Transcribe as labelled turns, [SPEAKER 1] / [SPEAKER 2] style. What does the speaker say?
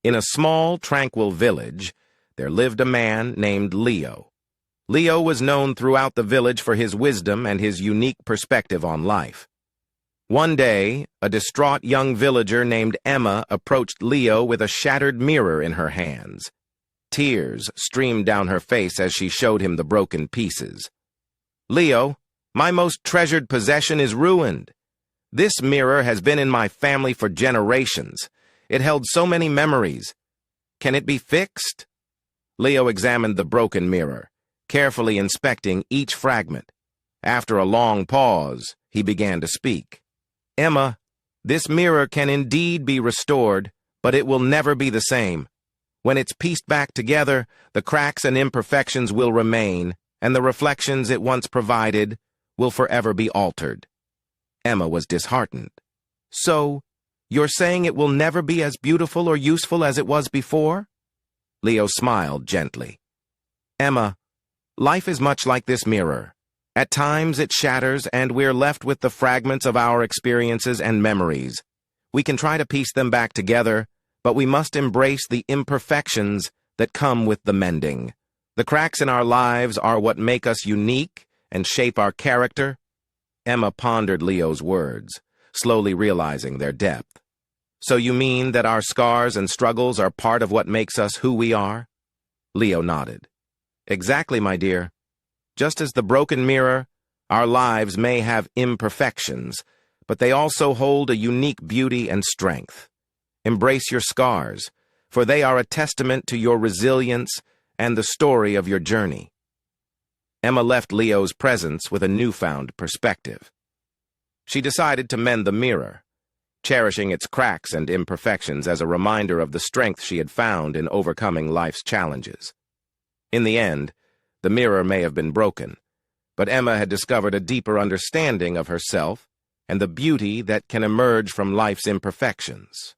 [SPEAKER 1] In a small, tranquil village, there lived a man named Leo. Leo was known throughout the village for his wisdom and his unique perspective on life. One day, a distraught young villager named Emma approached Leo with a shattered mirror in her hands. Tears streamed down her face as she showed him the broken pieces. "Leo, my most treasured possession is ruined. This mirror has been in my family for generations. It held so many memories. Can it be fixed?" Leo examined the broken mirror, carefully inspecting each fragment. After a long pause, he began to speak. "Emma, this mirror can indeed be restored, but it will never be the same. When it's pieced back together, the cracks and imperfections will remain, and the reflections it once provided will forever be altered." Emma was disheartened. "So, you're saying it will never be as beautiful or useful as it was before?" Leo smiled gently. "Emma, life is much like this mirror. At times it shatters and we're left with the fragments of our experiences and memories. We can try to piece them back together, but we must embrace the imperfections that come with the mending. The cracks in our lives are what make us unique and shape our character." Emma pondered Leo's words, slowly realizing their depth. "So you mean that our scars and struggles are part of what makes us who we are?" Leo nodded. "Exactly, my dear. Just as the broken mirror, our lives may have imperfections, but they also hold a unique beauty and strength. Embrace your scars, for they are a testament to your resilience and the story of your journey." Emma left Leo's presence with a newfound perspective. She decided to mend the mirror, cherishing its cracks and imperfections as a reminder of the strength she had found in overcoming life's challenges. In the end, the mirror may have been broken, but Emma had discovered a deeper understanding of herself and the beauty that can emerge from life's imperfections.